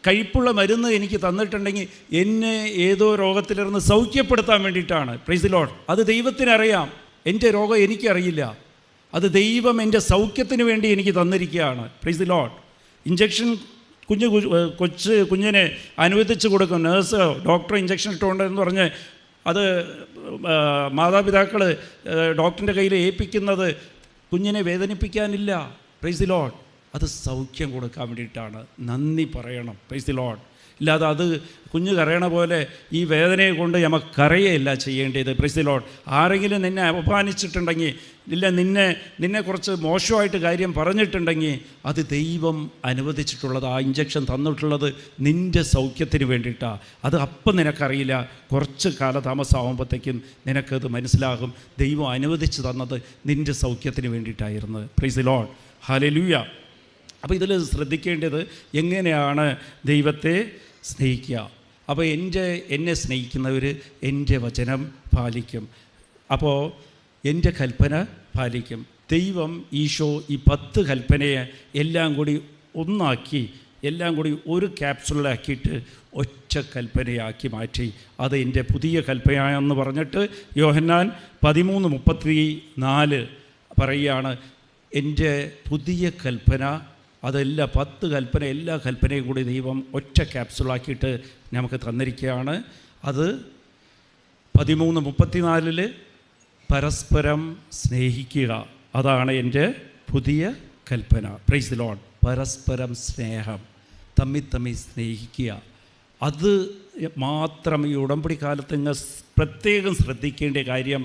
S1: കഴിപ്പുള്ള മരുന്ന് എനിക്ക് തന്നിട്ടുണ്ടെങ്കിൽ എന്നെ ഏതോ രോഗത്തിലിരുന്ന് സൗഖ്യപ്പെടുത്താൻ വേണ്ടിയിട്ടാണ്. Price the Lord. അത് ദൈവത്തിനറിയാം. എൻ്റെ രോഗം എനിക്കറിയില്ല. അത് ദൈവം എൻ്റെ സൗഖ്യത്തിന് വേണ്ടി എനിക്ക് തന്നിരിക്കുകയാണ്. Price the Lord. ഇഞ്ചക്ഷൻ കുഞ്ഞിനെ അനുവദിച്ച് കൊടുക്കും. നേഴ്സ്, ഡോക്ടർ ഇഞ്ചക്ഷൻ ഇട്ടുകൊണ്ടെന്ന് പറഞ്ഞ് അത് മാതാപിതാക്കൾ ഡോക്ടറിൻ്റെ കയ്യിൽ ഏൽപ്പിക്കുന്നത് കുഞ്ഞിനെ വേദനിപ്പിക്കാനില്ല. Price the Lord. അത് സൗഖ്യം കൊടുക്കാൻ വേണ്ടിയിട്ടാണ്. നന്ദി പറയണം. Price the Lord. ഇല്ലാതെ അത് കുഞ്ഞ് കരയണ പോലെ ഈ വേദനയെ കൊണ്ട് നമുക്ക് കരയല്ല ചെയ്യേണ്ടത്. Price the Lord. ആരെങ്കിലും നിന്നെ അപമാനിച്ചിട്ടുണ്ടെങ്കിൽ, ഇല്ല നിന്നെ കുറച്ച് മോശമായിട്ട് കാര്യം പറഞ്ഞിട്ടുണ്ടെങ്കിൽ, അത് ദൈവം അനുവദിച്ചിട്ടുള്ളത്, ആ ഇഞ്ചക്ഷൻ തന്നിട്ടുള്ളത് നിൻ്റെ സൗഖ്യത്തിന് വേണ്ടിയിട്ടാണ്. അത് അപ്പം നിനക്കറിയില്ല. കുറച്ച് കാലതാമസമാകുമ്പോഴത്തേക്കും നിനക്കത് മനസ്സിലാകും. ദൈവം അനുവദിച്ച് തന്നത് നിൻ്റെ സൗഖ്യത്തിന് വേണ്ടിയിട്ടായിരുന്നു. Price the lord. ഹല്ലേലൂയ. അപ്പോൾ ഇതിൽ ശ്രദ്ധിക്കേണ്ടത് എങ്ങനെയാണ് ദൈവത്തെ സ്നേഹിക്കുക. അപ്പോൾ എന്നെ സ്നേഹിക്കുന്നവർ എൻ്റെ വചനം പാലിക്കും. അപ്പോൾ എൻ്റെ കൽപ്പന പാലിക്കും. ദൈവം ഈശോ ഈ 10 കൽപ്പനയെ എല്ലാം കൂടി ഒന്നാക്കി, എല്ലാം കൂടി ഒരു ക്യാപ്സുളിലാക്കിയിട്ട് ഒറ്റ കൽപ്പനയാക്കി മാറ്റി. അത് എൻ്റെ പുതിയ കൽപ്പനയാണെന്ന് പറഞ്ഞിട്ട് യോഹന്നാൻ 13:34 പറയുകയാണ്, എൻ്റെ പുതിയ കൽപ്പന. അതെല്ലാം 10 കൽപ്പന, എല്ലാ കൽപ്പനയും കൂടി ദൈവം ഒറ്റ ക്യാപ്സുളാക്കിയിട്ട് നമുക്ക് തന്നിരിക്കുകയാണ്. അത് 13:34 പരസ്പരം സ്നേഹിക്കുക. അതാണ് എൻ്റെ പുതിയ കൽപ്പന. Price the Lord. പരസ്പരം സ്നേഹം, തമ്മിൽ സ്നേഹിക്കുക. അത് മാത്രം ഈ ഉടമ്പടി കാലത്ത് നിങ്ങൾ പ്രത്യേകം ശ്രദ്ധിക്കേണ്ട കാര്യം.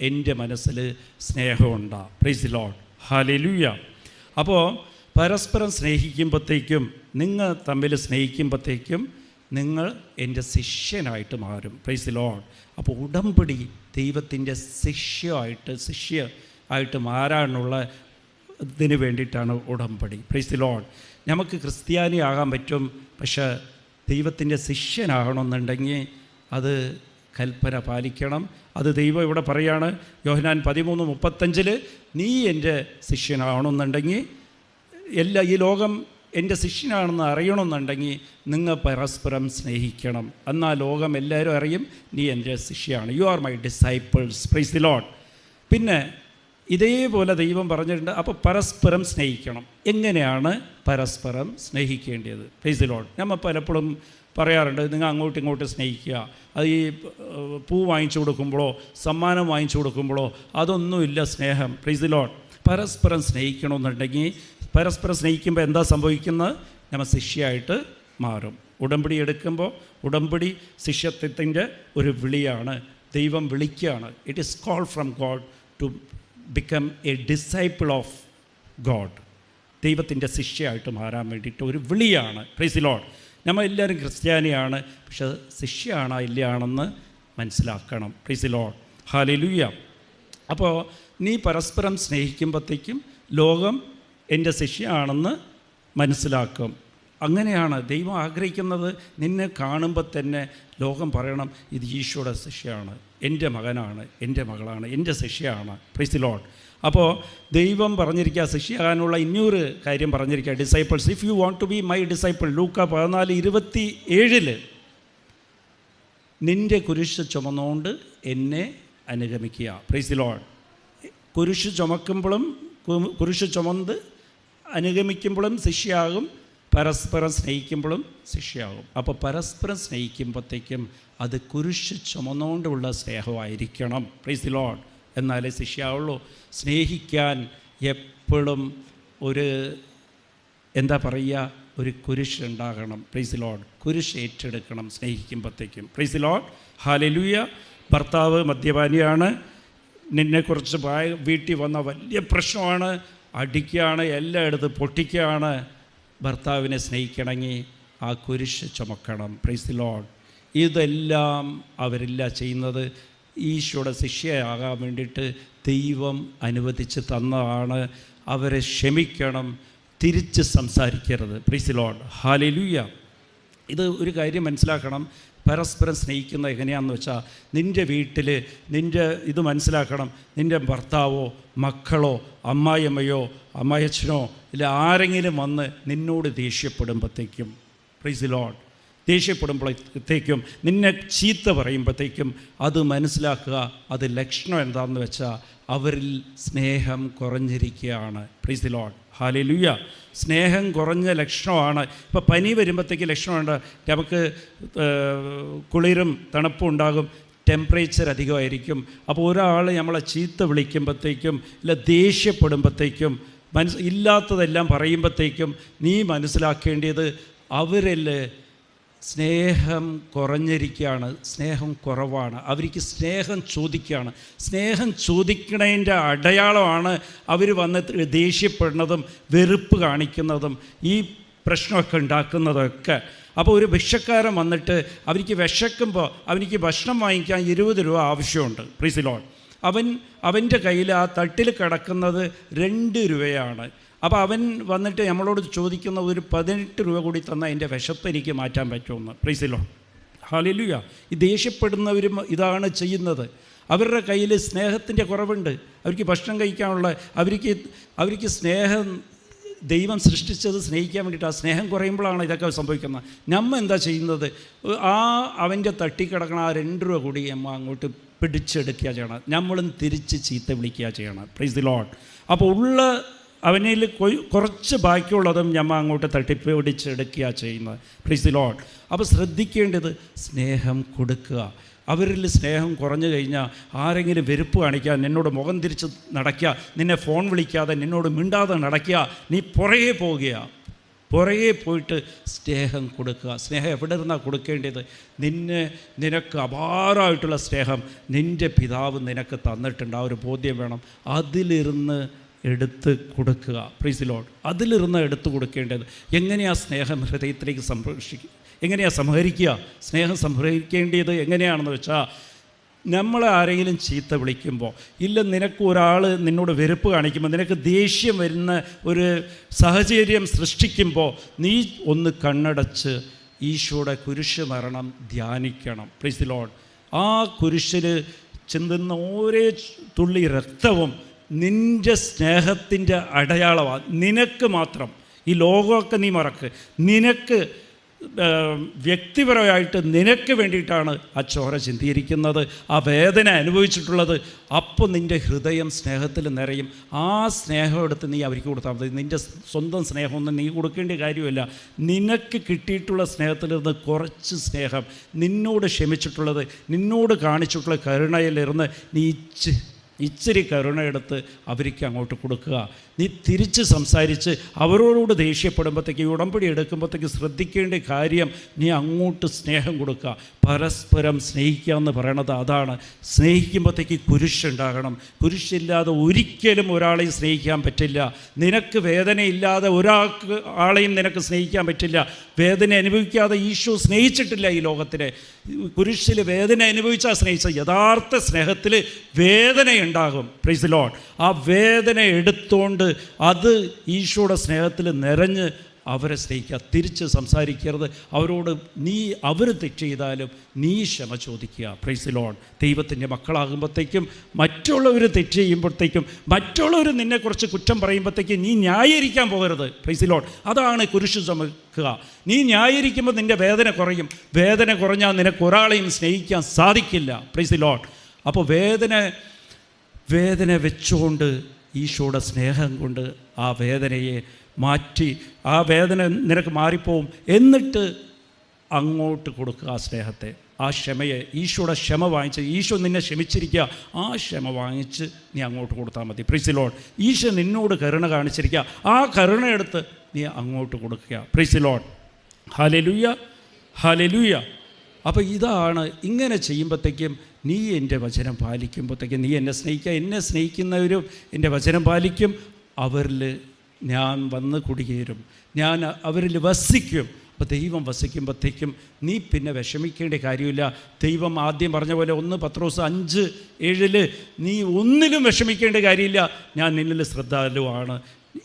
S1: എൻ്റെ മനസ്സിൽ സ്നേഹമുണ്ടാ. Praise the lord. ഹല്ലേലൂയ. അപ്പോൾ പരസ്പരം സ്നേഹിക്കുമ്പോഴത്തേക്കും, നിങ്ങൾ തമ്മിൽ സ്നേഹിക്കുമ്പോഴത്തേക്കും നിങ്ങൾ എൻ്റെ ശിഷ്യനായിട്ട് മാറും. Price the lord. അപ്പോൾ ഉടമ്പടി ദൈവത്തിൻ്റെ ശിഷ്യ മാറാനുള്ള ഇതിന് വേണ്ടിയിട്ടാണ് ഉടമ്പടി. Praise the Lord. നമുക്ക് ക്രിസ്ത്യാനി ആകാൻ പറ്റും, പക്ഷേ ദൈവത്തിൻ്റെ ശിഷ്യനാകണമെന്നുണ്ടെങ്കിൽ അത് കൽപ്പന പാലിക്കണം. അത് ദൈവം ഇവിടെ പറയാണ്, യോഹന്നാൻ 13:35 നീ എൻ്റെ ശിഷ്യനാകണമെന്നുണ്ടെങ്കിൽ, ഈ ലോകം എൻ്റെ ശിഷ്യനാണെന്ന് അറിയണമെന്നുണ്ടെങ്കിൽ നിങ്ങൾ പരസ്പരം സ്നേഹിക്കണം. എന്നാൽ ലോകം എല്ലാവരും അറിയും നീ എൻ്റെ ശിഷ്യയാണ്. You are my disciples. Praise the lord. പിന്നെ ഇതേപോലെ ദൈവം പറഞ്ഞിട്ടുണ്ട്, അപ്പോൾ പരസ്പരം സ്നേഹിക്കണം. എങ്ങനെയാണ് പരസ്പരം സ്നേഹിക്കേണ്ടത്? Price the lord. നമ്മൾ പലപ്പോഴും പറയാറുണ്ട്, നിങ്ങൾ അങ്ങോട്ടും ഇങ്ങോട്ടും സ്നേഹിക്കുക. അത് ഈ പൂ വാങ്ങിച്ചു കൊടുക്കുമ്പോഴോ സമ്മാനം വാങ്ങിച്ചു കൊടുക്കുമ്പോഴോ അതൊന്നുമില്ല സ്നേഹം. Price the Lord. പരസ്പരം സ്നേഹിക്കണമെന്നുണ്ടെങ്കിൽ, പരസ്പരം സ്നേഹിക്കുമ്പോൾ എന്താ സംഭവിക്കുന്നത്? നമ്മൾ ശിഷ്യയായിട്ട് മാറും. ഉടമ്പടി എടുക്കുമ്പോൾ ഉടമ്പടി ശിഷ്യത്വത്തിൻ്റെ ഒരു വിളിയാണ്. ദൈവം വിളിക്കുകയാണ്. It is call from God to become a disciple of God. ദൈവത്തിൻ്റെ ശിഷ്യയായിട്ട് മാറാൻ വേണ്ടിയിട്ട് ഒരു വിളിയാണ്. Praise the lord. നമ്മൾ എല്ലാവരും ക്രിസ്ത്യാനിയാണ്, പക്ഷെ ശിഷ്യയാണോ ഇല്ലയാണെന്ന് മനസ്സിലാക്കണം. Praise the lord. ഹല്ലേലൂയ. അപ്പോൾ നീ പരസ്പരം സ്നേഹിക്കുമ്പോഴത്തേക്കും ലോകം എൻ്റെ ശിഷ്യയാണെന്ന് മനസ്സിലാക്കും. അങ്ങനെയാണ് ദൈവം ആഗ്രഹിക്കുന്നത്. നിന്നെ കാണുമ്പോൾ തന്നെ ലോകം പറയണം, ഇത് ഈശോയുടെ ശിഷ്യയാണ്, എൻ്റെ മകനാണ്, എൻ്റെ മകളാണ്, എൻ്റെ ശിഷ്യയാണ്. Price the lord. അപ്പോൾ ദൈവം പറഞ്ഞിരിക്കുക ശിഷ്യയാകാനുള്ള ഇനിയൊരു കാര്യം പറഞ്ഞിരിക്കുക, disciples, if you want to be my disciple, Luka 14:27, നിൻ്റെ കുരിശ് ചുമന്നുകൊണ്ട് എന്നെ അനുഗമിക്കുക. Price the lord. കുരിശ് ചുമക്കുമ്പോഴും കുരിശ് ചുമന്ന് അനുഗമിക്കുമ്പോഴും ശിഷ്യയാകും, പരസ്പരം സ്നേഹിക്കുമ്പോഴും ശിഷ്യയാകും. അപ്പോൾ പരസ്പരം സ്നേഹിക്കുമ്പോഴത്തേക്കും അത് കുരിശ് ചുമന്നുകൊണ്ടുള്ള സ്നേഹമായിരിക്കണം. Praise the lord. എന്നാലേ ശിഷ്യയാവുള്ളൂ. സ്നേഹിക്കാൻ എപ്പോഴും ഒരു ഒരു കുരിശ് ഉണ്ടാകണം. Praise the lord. കുരിശ് ഏറ്റെടുക്കണം സ്നേഹിക്കുമ്പോഴത്തേക്കും. Praise the lord. ഹല്ലേലൂയ. ഭർത്താവ് മദ്യപാനിയാണ്, നിന്നെക്കുറിച്ച് വീട്ടിൽ വന്ന വലിയ പ്രശ്നമാണ്, അടിക്കുകയാണ്, എല്ലായിടത്തും പൊട്ടിക്കുകയാണ്. ഭർത്താവിനെ സ്നേഹിക്കണമെങ്കിൽ ആ കുരിശ് ചുമക്കണം. Price the Lord. ഇതെല്ലാം അവരില്ല ചെയ്യുന്നത്. ഈശോയുടെ ശിഷ്യയാകാൻ വേണ്ടിയിട്ട് ദൈവം അനുവദിച്ച് തന്നതാണ്. അവരെ ക്ഷമിക്കണം, തിരിച്ച് സംസാരിക്കരുത്. Price the lord. ഹല്ലേലൂയ. ഇത് ഒരു കാര്യം മനസ്സിലാക്കണം. പരസ്പരം സ്നേഹിക്കുന്നത് എങ്ങനെയാണെന്ന് വെച്ചാൽ, നിൻ്റെ വീട്ടിൽ ഇത് മനസ്സിലാക്കണം. നിൻ്റെ ഭർത്താവോ മക്കളോ അമ്മായിയമ്മയോ അമ്മായച്ഛനോ ഇല്ല ആരെങ്കിലും വന്ന് നിന്നോട് ദേഷ്യപ്പെടുമ്പോഴത്തേക്കും, പ്രൈസ് ദി ലോർഡ്, ദേഷ്യപ്പെടുമ്പോഴത്തേക്കും നിന്നെ ചീത്ത പറയുമ്പോഴത്തേക്കും അത് മനസ്സിലാക്കുക. അത് ലക്ഷണം എന്താണെന്ന് വെച്ചാൽ അവരിൽ സ്നേഹം കുറഞ്ഞിരിക്കുകയാണ്. Praise the lord. ഹല്ലേലൂയ. സ്നേഹം കുറഞ്ഞ ലക്ഷണമാണ്. ഇപ്പോൾ പനി വരുമ്പോഴത്തേക്ക് ലക്ഷണമുണ്ട്. നമുക്ക് കുളിരും തണുപ്പും ഉണ്ടാകും, ടെമ്പറേച്ചർ അധികമായിരിക്കും. അപ്പോൾ ഒരാൾ നമ്മളെ ചീത്ത വിളിക്കുമ്പോഴത്തേക്കും ഇല്ല ദേഷ്യപ്പെടുമ്പോഴത്തേക്കും ഇല്ലാത്തതെല്ലാം പറയുമ്പോഴത്തേക്കും നീ മനസ്സിലാക്കേണ്ടത് അവരിൽ സ്നേഹം കുറഞ്ഞിരിക്കുകയാണ്, സ്നേഹം കുറവാണ്. അവർക്ക് സ്നേഹം ചോദിക്കുകയാണ്. സ്നേഹം ചോദിക്കണതിൻ്റെ അടയാളമാണ് അവർ വന്ന് ദേഷ്യപ്പെടുന്നതും വെറുപ്പ് കാണിക്കുന്നതും ഈ പ്രശ്നമൊക്കെ ഉണ്ടാക്കുന്നതൊക്കെ. അപ്പോൾ ഒരു ഭിക്ഷക്കാരൻ വന്നിട്ട് അവർക്ക് വിശക്കുമ്പോൾ അവനിക്ക് ഭക്ഷണം വാങ്ങിക്കാൻ 20 രൂപ ആവശ്യമുണ്ട്. Price the Lord. അവൻ്റെ കയ്യിൽ ആ തട്ടിൽ കിടക്കുന്നത് 2 രൂപയാണ്. അപ്പോൾ അവൻ വന്നിട്ട് നമ്മളോട് ചോദിക്കുന്ന ഒരു 18 രൂപ കൂടി തന്നാൽ എൻ്റെ വിശപ്പ് എനിക്ക് മാറ്റാൻ പറ്റുമെന്ന്. Price the lord. ഹല്ലേലൂയ. ഈ ദേഷ്യപ്പെടുന്നവരും ഇതാണ് ചെയ്യുന്നത്. അവരുടെ കയ്യിൽ സ്നേഹത്തിൻ്റെ കുറവുണ്ട്. അവർക്ക് ഭക്ഷണം കഴിക്കാനുള്ള അവർക്ക് സ്നേഹം ദൈവം സൃഷ്ടിച്ചത് സ്നേഹിക്കാൻ വേണ്ടിയിട്ട്. ആ സ്നേഹം കുറയുമ്പോഴാണ് ഇതൊക്കെ സംഭവിക്കുന്നത്. നമ്മൾ എന്താ ചെയ്യുന്നത്? അവൻ്റെ തട്ടിക്കിടക്കണ ആ 2 രൂപ കൂടി നമ്മൾ അങ്ങോട്ട് പിടിച്ചെടുക്കുക ചെയ്യണം. നമ്മളും തിരിച്ച് ചീത്ത വിളിക്കുക ചെയ്യണം. Price the lord. അപ്പോൾ അവനിൽ കുറച്ച് ബാക്കിയുള്ളതും നമ്മൾ അങ്ങോട്ട് തട്ടിപ്പിടിച്ചെടുക്കുക ചെയ്യുന്നത്. Price the lord. അപ്പോൾ ശ്രദ്ധിക്കേണ്ടത് സ്നേഹം കൊടുക്കുക. അവരിൽ സ്നേഹം കുറഞ്ഞു കഴിഞ്ഞാൽ ആരെങ്കിലും വെറുപ്പ് കാണിക്കുക, നിന്നോട് മുഖം തിരിച്ച് നടക്കുക, നിന്നെ ഫോൺ വിളിക്കാതെ നിന്നോട് മിണ്ടാതെ നടക്കുക, നീ പുറകെ പോകുക. പുറകെ പോയിട്ട് സ്നേഹം കൊടുക്കുക. സ്നേഹം എവിടെ ഇരുന്നാണ് കൊടുക്കേണ്ടത്? നിനക്ക് അപാരമായിട്ടുള്ള സ്നേഹം നിൻ്റെ പിതാവ് നിനക്ക് തന്നിട്ടുണ്ട്. ആ ഒരു ബോധ്യം വേണം. അതിലിരുന്ന് എടുത്ത് കൊടുക്കുക. Price the Lord. അതിലിരുന്ന് എടുത്തു കൊടുക്കേണ്ടത്. എങ്ങനെയാണ് സ്നേഹം ഹൃദയത്തിലേക്ക് എങ്ങനെയാണ് സംഹരിക്കുക? സ്നേഹം സംഹരിക്കേണ്ടത് എങ്ങനെയാണെന്ന് വെച്ചാൽ, നമ്മളെ ആരെങ്കിലും ചീത്ത വിളിക്കുമ്പോൾ ഇല്ല നിനക്ക് ഒരാൾ നിന്നോട് വെറുപ്പ് കാണിക്കുമ്പോൾ നിനക്ക് ദേഷ്യം വരുന്ന ഒരു സാഹചര്യം സൃഷ്ടിക്കുമ്പോൾ നീ ഒന്ന് കണ്ണടച്ച് ഈശോയുടെ കുരിശ് മരണം ധ്യാനിക്കണം. Praise the lord. ആ കുരിശിൽ ചിന്തുന്ന ഓരോ തുള്ളി രക്തവും നിൻ്റെ സ്നേഹത്തിൻ്റെ അടയാളമാണ്. നിനക്ക് മാത്രം. ഈ ലോകമൊക്കെ നീ മറക്ക്. നിനക്ക് വ്യക്തിപരമായിട്ട് നിനക്ക് വേണ്ടിയിട്ടാണ് ആ ചോര ചിന്തിയിരിക്കുന്നത്, ആ വേദന അനുഭവിച്ചിട്ടുള്ളത്. അപ്പോൾ നിൻ്റെ ഹൃദയം സ്നേഹത്തിൽ നിറയും. ആ സ്നേഹം എടുത്ത് നീ അവർക്ക് കൊടുത്താൽ മതി. നിൻ്റെ സ്വന്തം സ്നേഹമൊന്നും നീ കൊടുക്കേണ്ട കാര്യമില്ല. നിനക്ക് കിട്ടിയിട്ടുള്ള സ്നേഹത്തിൽ നിന്ന് കുറച്ച് സ്നേഹം, നിന്നോട് ക്ഷമിച്ചിട്ടുള്ളത്, നിന്നോട് കാണിച്ചിട്ടുള്ള കരുണയിലിരുന്ന് നീ ഇച്ചിരി കരുണയെടുത്ത് അവർക്ക് അങ്ങോട്ട് കൊടുക്കുക. നീ തിരിച്ച് സംസാരിച്ച് അവരോട് ദേഷ്യപ്പെടുമ്പോഴത്തേക്ക് ഉടമ്പടി എടുക്കുമ്പോഴത്തേക്ക് ശ്രദ്ധിക്കേണ്ട കാര്യം നീ അങ്ങോട്ട് സ്നേഹം കൊടുക്കുക. പരസ്പരം സ്നേഹിക്കുക എന്ന് പറയണത് അതാണ്. സ്നേഹിക്കുമ്പോഴത്തേക്ക് കുരിശുണ്ടാകണം. കുരിശില്ലാതെ ഒരിക്കലും ഒരാളെയും സ്നേഹിക്കാൻ പറ്റില്ല. നിനക്ക് വേദനയില്ലാതെ ആളെയും നിനക്ക് സ്നേഹിക്കാൻ പറ്റില്ല. വേദന അനുഭവിക്കാതെ ഈശോ സ്നേഹിച്ചിട്ടില്ല ഈ ലോകത്തിനെ. കുരിശിൽ വേദന അനുഭവിച്ചാൽ സ്നേഹിച്ച യഥാർത്ഥ സ്നേഹത്തിൽ വേദനയുണ്ടാകും. Price the lord. ആ വേദന എടുത്തുകൊണ്ട് അത് ഈശോയുടെ സ്നേഹത്തിൽ നിറഞ്ഞ് അവരെ സ്നേഹിക്കുക, തിരിച്ച് സംസാരിക്കരുത് അവരോട്. അവർ തെറ്റ് ചെയ്താലും നീ ക്ഷമ ചോദിക്കുക. Price the Lord. ദൈവത്തിൻ്റെ മക്കളാകുമ്പോഴത്തേക്കും മറ്റുള്ളവർ തെറ്റ് ചെയ്യുമ്പോഴത്തേക്കും, മറ്റുള്ളവർ നിന്നെക്കുറിച്ച് കുറ്റം പറയുമ്പോഴത്തേക്കും നീ ന്യായീകരിക്കാൻ പോകരുത്. Price the Lord. അതാണ് കുരിശ് ചുമക്കുക. നീ ന്യായീകരിക്കുമ്പോൾ നിൻ്റെ വേദന കുറയും. വേദന കുറഞ്ഞാൽ നിനക്ക് ഒരാളെയും സ്നേഹിക്കാൻ സാധിക്കില്ല. Price the lord. അപ്പോൾ വേദന വെച്ചുകൊണ്ട് ഈശോയുടെ സ്നേഹം കൊണ്ട് ആ വേദനയെ മാറ്റി, ആ വേദന നിനക്ക് മാറിപ്പോവും. എന്നിട്ട് അങ്ങോട്ട് കൊടുക്കുക ആ സ്നേഹത്തെ, ആ ക്ഷമയെ. ഈശോയുടെ ക്ഷമ വാങ്ങിച്ച്, ഈശോ നിന്നെ ക്ഷമിച്ചിരിക്കുക, ആ ക്ഷമ വാങ്ങിച്ച് നീ അങ്ങോട്ട് കൊടുത്താൽ മതി. Praise the Lord. ഈശോ നിന്നോട് കരുണ കാണിച്ചിരിക്കുക, ആ കരുണ എടുത്ത് നീ അങ്ങോട്ട് കൊടുക്കുക. Price the lord. Hallelujah, hallelujah. അപ്പോൾ ഇതാണ്, ഇങ്ങനെ ചെയ്യുമ്പോഴത്തേക്കും നീ എൻ്റെ വചനം പാലിക്കുമ്പോഴത്തേക്കും നീ എന്നെ സ്നേഹിക്കുക. എന്നെ സ്നേഹിക്കുന്നവരും എൻ്റെ വചനം പാലിക്കും. അവരിൽ ഞാൻ വന്ന് കുടിയേറും, ഞാൻ അവരിൽ വസിക്കും. അപ്പോൾ ദൈവം വസിക്കുമ്പോഴത്തേക്കും നീ പിന്നെ വിഷമിക്കേണ്ട കാര്യമില്ല. ദൈവം ആദ്യം പറഞ്ഞ പോലെ 1 പത്രോസ് 5:7 നീ ഒന്നിലും വിഷമിക്കേണ്ട കാര്യമില്ല. ഞാൻ നിന്നിൽ ശ്രദ്ധാലുവാണ്.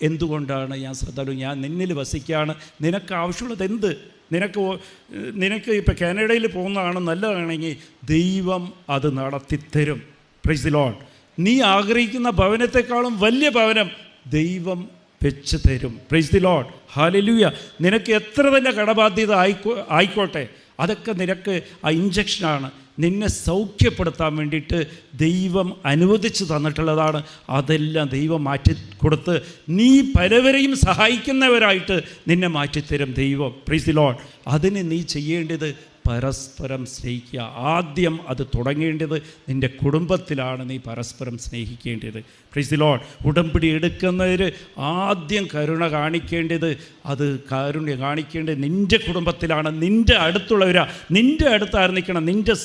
S1: എന്തുകൊണ്ടാണ് ഞാൻ ശ്രദ്ധാലു? ഞാൻ നിന്നിൽ വസിക്കുകയാണ്. നിനക്ക് ആവശ്യമുള്ളത് എന്ത്? നിനക്ക് ഇപ്പോൾ കാനഡയിൽ പോകുന്നതാണ് നല്ലതാണെങ്കിൽ ദൈവം അത് നടത്തിത്തരും. Price the Lord. നീ ആഗ്രഹിക്കുന്ന ഭവനത്തെക്കാളും വലിയ ഭവനം ദൈവം വെച്ച് തരും. Price the lord. ഹല്ലേലൂയ. നിനക്ക് എത്ര തന്നെ കടബാധ്യത ആയിക്കോട്ടെ, അതൊക്കെ നിനക്ക് ആ ഇഞ്ചക്ഷനാണ്. നിന്നെ സൗഖ്യപ്പെടുത്താൻ വേണ്ടിയിട്ട് ദൈവം അനുവദിച്ച് തന്നിട്ടുള്ളതാണ്. അതെല്ലാം ദൈവം മാറ്റിക്കൊടുത്ത് നീ പലവരെയും സഹായിക്കുന്നവരായിട്ട് നിന്നെ മാറ്റിത്തരും ദൈവം. Price the Lord. അതിന് നീ ചെയ്യേണ്ടത് പരസ്പരം സ്നേഹിക്കുക. ആദ്യം അത് തുടങ്ങേണ്ടത് നിൻ്റെ കുടുംബത്തിലാണ്. നീ പരസ്പരം സ്നേഹിക്കേണ്ടത്. Price the Lord. ഉടമ്പടി എടുക്കുന്നവർ ആദ്യം കരുണ കാണിക്കേണ്ടത്, അത് കാരുണ്യം കാണിക്കേണ്ടത് നിൻ്റെ കുടുംബത്തിലാണ്, നിൻ്റെ അടുത്തുള്ളവരാണ്. നിൻ്റെ അടുത്തായിരുന്നിക്കണം, നിൻ്റെ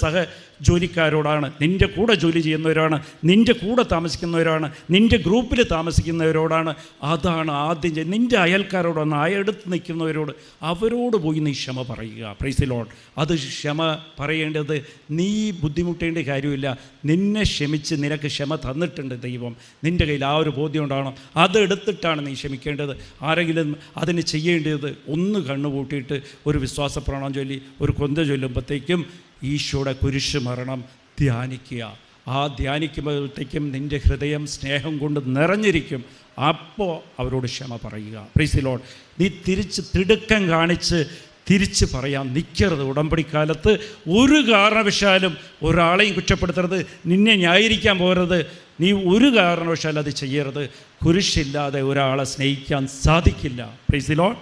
S1: ജോലിക്കാരോടാണ്, നിൻ്റെ കൂടെ ജോലി ചെയ്യുന്നവരാണ്, നിൻ്റെ കൂടെ താമസിക്കുന്നവരാണ്, നിൻ്റെ ഗ്രൂപ്പിൽ താമസിക്കുന്നവരോടാണ്. അതാണ് ആദ്യം. നിൻ്റെ അയൽക്കാരോടാണ്, അടുത്ത് നിൽക്കുന്നവരോട്, അവരോട് പോയി നീ ക്ഷമ പറയുക. Price the Lord. അത് ക്ഷമ പറയേണ്ടത് നീ ബുദ്ധിമുട്ടേണ്ട കാര്യമില്ല. നിന്നെ ക്ഷമിച്ച് നിനക്ക് ക്ഷമ തന്നിട്ടുണ്ട് ദൈവം. നിൻ്റെ കയ്യിൽ ആ ഒരു ബോധ്യം ഉണ്ടാകണം. അതെടുത്തിട്ടാണ് നീ ക്ഷമിക്കേണ്ടത്. ആരെങ്കിലും അതിന് ചെയ്യേണ്ടത് ഒന്ന് കണ്ണുപൂട്ടിയിട്ട് ഒരു വിശ്വാസ പ്രമാണം ചൊല്ലി ഒരു കൊന്ത ചൊല്ലുമ്പോഴത്തേക്കും ഈശോയുടെ കുരിശ് മരണം ധ്യാനിക്കുക. ആ ധ്യാനിക്കുമ്പോഴത്തേക്കും നിൻ്റെ ഹൃദയം സ്നേഹം കൊണ്ട് നിറഞ്ഞിരിക്കും. അപ്പോൾ അവരോട് ക്ഷമ പറയുക. Price the Lord. നീ തിടുക്കം കാണിച്ച് തിരിച്ച് പറയാൻ നിൽക്കരുത്. ഉടമ്പടിക്കാലത്ത് ഒരു കാരണവശാലും ഒരാളെയും കുറ്റപ്പെടുത്തരുത്, നിന്നെ ന്യായീകരിക്കാൻ പോകരുത്. നീ ഒരു കാരണവശാലും അത് ചെയ്യരുത്. കുരിശില്ലാതെ ഒരാളെ സ്നേഹിക്കാൻ സാധിക്കില്ല. Price the Lord.